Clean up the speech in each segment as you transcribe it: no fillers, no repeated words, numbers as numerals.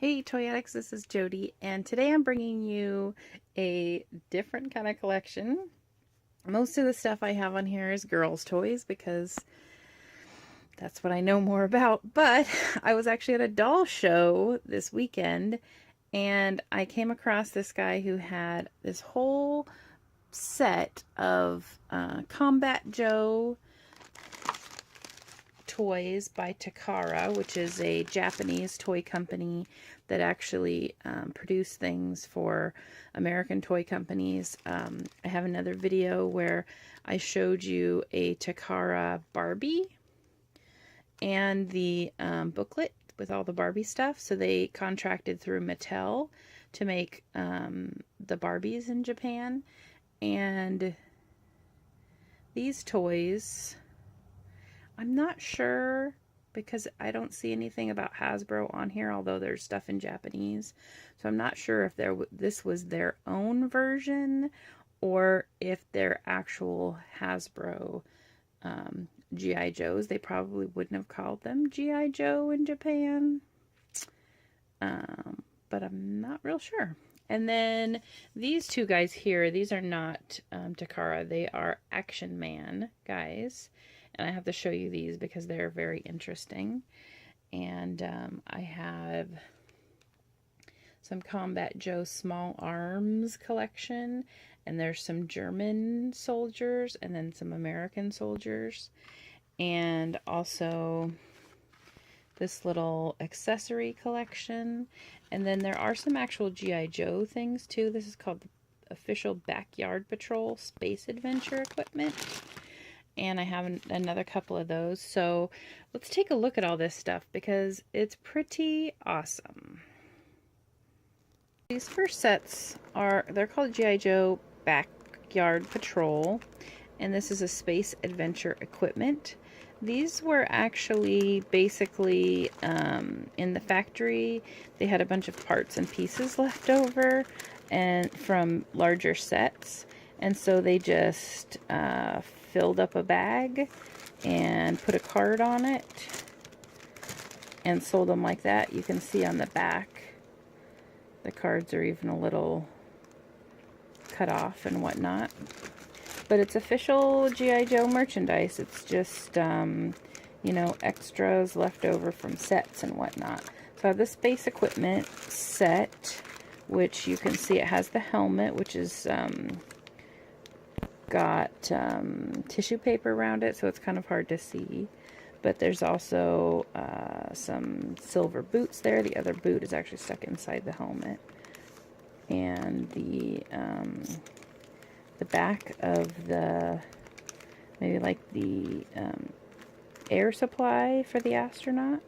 Hey Toy Addicts, this is Jody, and today I'm bringing you a different kind of collection. Most of the stuff I have on here is girls' toys because that's what I know more about, but I was actually at a doll show this weekend and I came across this guy who had this whole set of Combat Joe toys by Takara, which is a Japanese toy company that actually produce things for American toy companies. I have another video where I showed you a Takara Barbie and the booklet with all the Barbie stuff. So they contracted through Mattel to make the Barbies in Japan. And these toys, I'm not sure because I don't see anything about Hasbro on here, although there's stuff in Japanese. So I'm not sure if this was their own version or if they're actual Hasbro G.I. Joes. They probably wouldn't have called them G.I. Joe in Japan, but I'm not real sure. And then these two guys here, these are not Takara. They are Action Man guys. And I have to show you these because they're very interesting. And I have some Combat Joe Small Arms collection. And there's some German soldiers and then some American soldiers. And also this little accessory collection. And then there are some actual G.I. Joe things too. This is called the Official Backyard Patrol Space Adventure Equipment. And I have another couple of those. So let's take a look at all this stuff because it's pretty awesome. These first sets they're called G.I. Joe Backyard Patrol. And this is a space adventure equipment. These were actually basically in the factory. They had a bunch of parts and pieces left over and from larger sets. And so they just filled up a bag and put a card on it and sold them like that. You can see on the back the cards are even a little cut off and whatnot. But it's official G.I. Joe merchandise. It's just, you know, extras left over from sets and whatnot. So I have the space equipment set, which you can see it has the helmet, which is got tissue paper around it, so it's kind of hard to see. But there's also some silver boots there. The other boot is actually stuck inside the helmet. And the back of the, maybe like the air supply for the astronaut.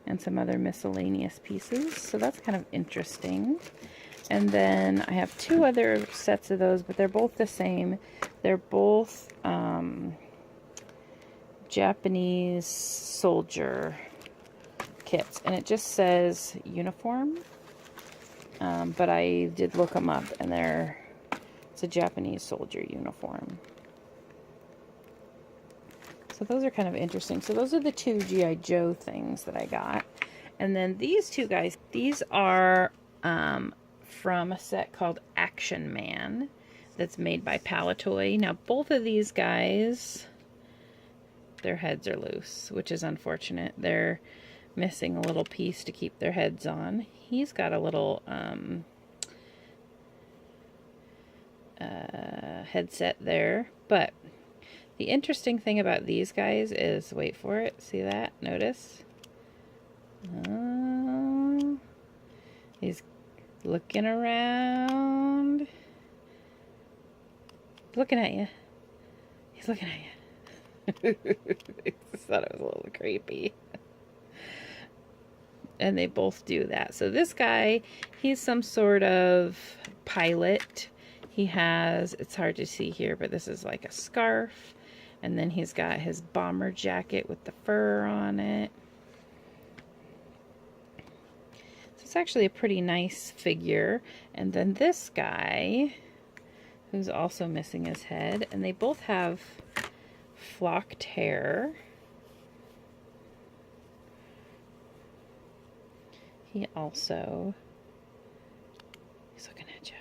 And some other miscellaneous pieces. So that's kind of interesting. And then I have two other sets of those, but they're both the same. They're both Japanese soldier kits. And it just says uniform. But I did look them up, and it's a Japanese soldier uniform. So those are kind of interesting. So those are the two G.I. Joe things that I got. And then these two guys, these are from a set called Action Man that's made by Palitoy. Now both of these guys, their heads are loose, which is unfortunate. They're missing a little piece to keep their heads on. He's got a little headset there, but the interesting thing about these guys is, wait for it, see that? Notice? He's looking around. Looking at you. He's looking at you. I just thought it was a little creepy. And they both do that. So this guy, he's some sort of pilot. He has, it's hard to see here, but this is like a scarf. And then he's got his bomber jacket with the fur on it. So it's actually a pretty nice figure. And then this guy, who's also missing his head, and they both have flocked hair. He also, he's looking at you.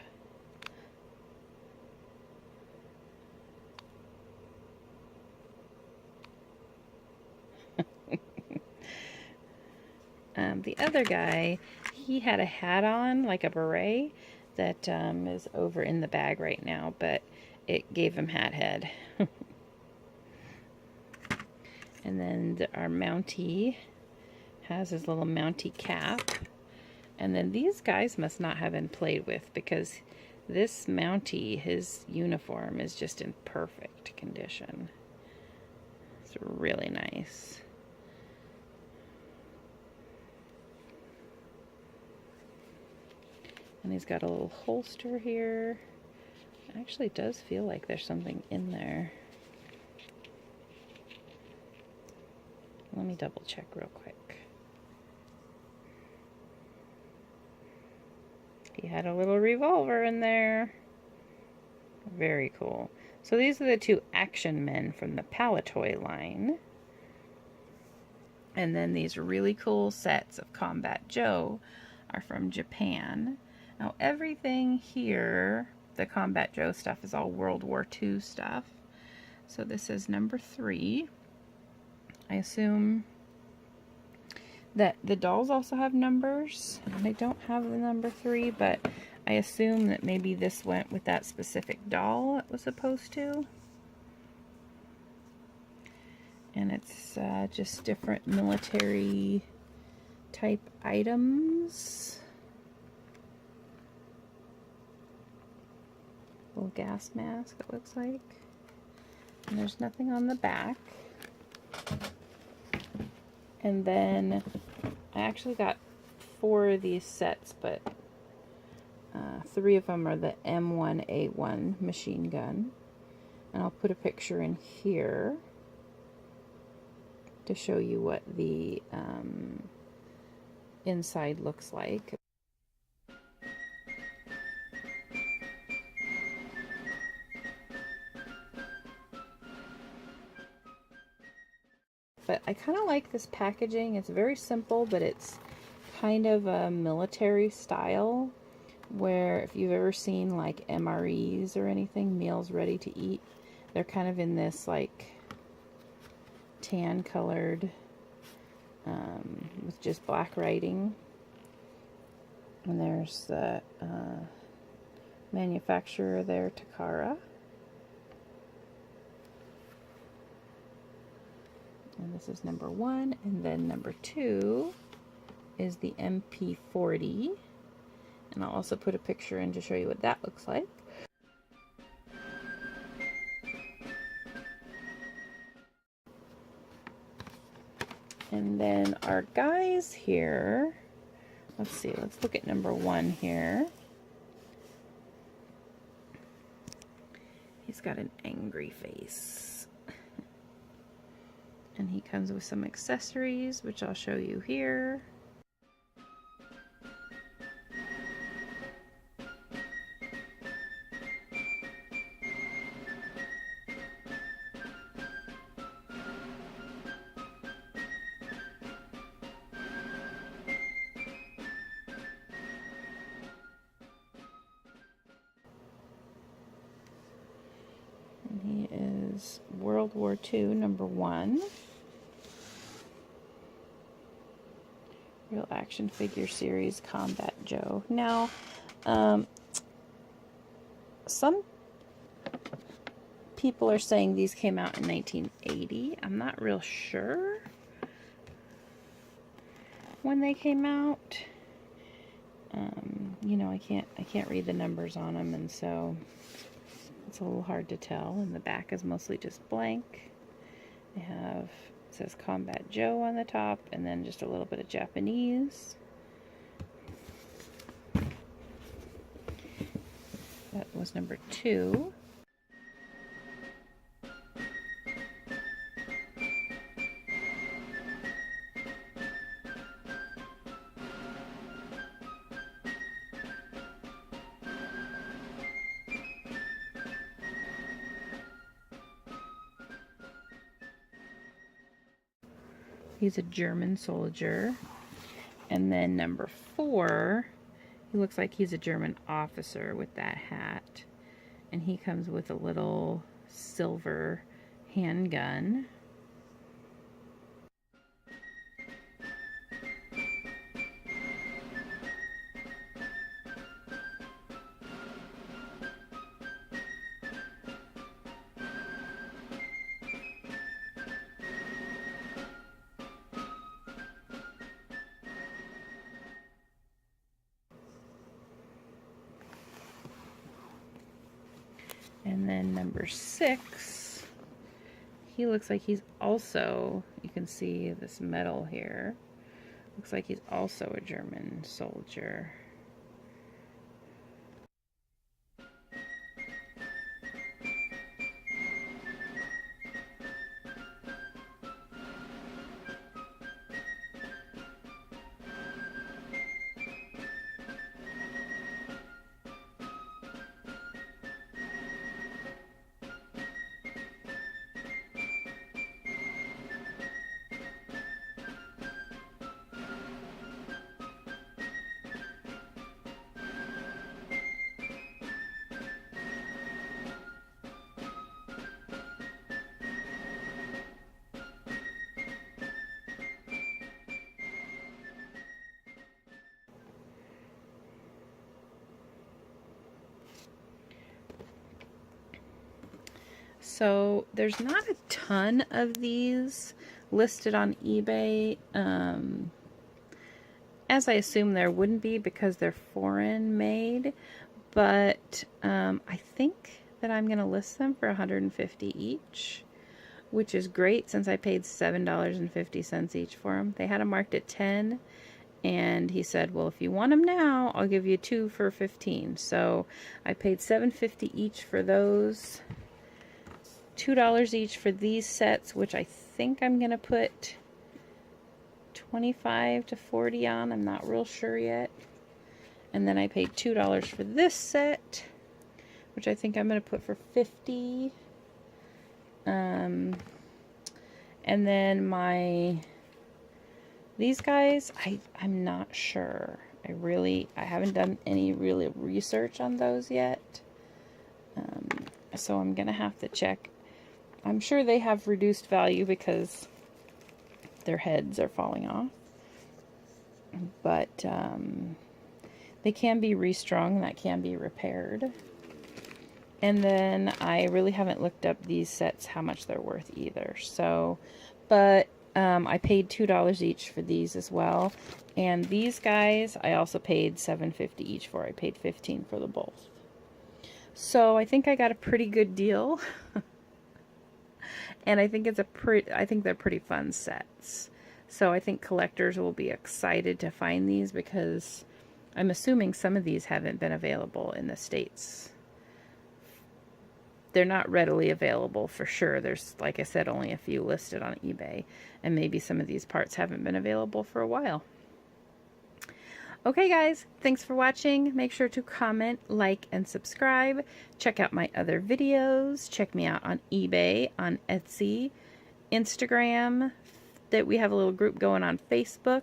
The other guy, he had a hat on, like a beret, that is over in the bag right now, but it gave him hat head. And then our Mountie has his little Mountie cap. And then these guys must not have been played with, because this Mountie, his uniform is just in perfect condition. It's really nice. And he's got a little holster here. It actually does feel like there's something in there. Let me double check real quick. He had a little revolver in there. Very cool. So these are the two action men from the Palatoy line. And then these really cool sets of Combat Joe are from Japan. Now everything here, the Combat Joe stuff, is all World War II stuff. So this is number 3. I assume that the dolls also have numbers. They don't have the number 3, but I assume that maybe this went with that specific doll it was supposed to. And it's just different military type items. Little gas mask, it looks like. And there's nothing on the back. And then I actually got 4 of these sets, but 3 of them are the M1a1 Machine Gun. And I'll put a picture in here to show you what the inside looks like. But I kind of like this packaging. It's very simple, but it's kind of a military style, where if you've ever seen like MREs or anything, meals ready to eat, they're kind of in this like tan colored with just black writing. And there's the manufacturer there, Takara. And this is number 1, and then number 2 is the MP40. And I'll also put a picture in to show you what that looks like. And then our guys here, let's see, let's look at number 1 here. He's got an angry face. And he comes with some accessories, which I'll show you here. And he is World War II, number 1. Real Action Figure Series Combat Joe. Now, some people are saying these came out in 1980. I'm not real sure when they came out. You know, I can't read the numbers on them, and so it's a little hard to tell. And the back is mostly just blank. They have, it says Combat Joe on the top, and then just a little bit of Japanese. That was number 2. He's a German soldier. And then number 4, he looks like he's a German officer with that hat. And he comes with a little silver handgun. And then number 6, he looks like he's also, you can see this metal here, looks like he's also a German soldier. So there's not a ton of these listed on eBay, as I assume there wouldn't be because they're foreign made, but I think that I'm going to list them for $150 each, which is great since I paid $7.50 each for them. They had them marked at $10, and he said, well, if you want them now, I'll give you 2 for $15. So I paid $7.50 each for those. $2 each for these sets, which I think I'm going to put 25 to 40 on. I'm not real sure yet. And then I paid $2 for this set, which I think I'm going to put for 50. And then these guys, I'm not sure. I haven't done any really research on those yet. So I'm going to have to check. I'm sure they have reduced value because their heads are falling off. But they can be restrung, that can be repaired. And then I really haven't looked up these sets, how much they're worth either. So, but I paid $2 each for these as well. And these guys, I also paid $7.50 each for. I paid $15 for the both. So I think I got a pretty good deal. And I think I think they're pretty fun sets. So I think collectors will be excited to find these because I'm assuming some of these haven't been available in the States. They're not readily available for sure. There's, like I said, only a few listed on eBay, and maybe some of these parts haven't been available for a while. Okay guys, thanks for watching. Make sure to comment, like, and subscribe. Check out my other videos. Check me out on eBay, on Etsy, Instagram, that we have a little group going on Facebook.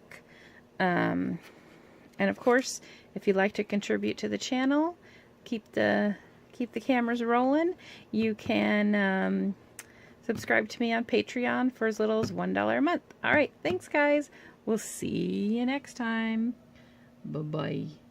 And of course, if you'd like to contribute to the channel, keep the cameras rolling, you can subscribe to me on Patreon for as little as $1 a month. Alright, thanks guys. We'll see you next time. Bye-bye.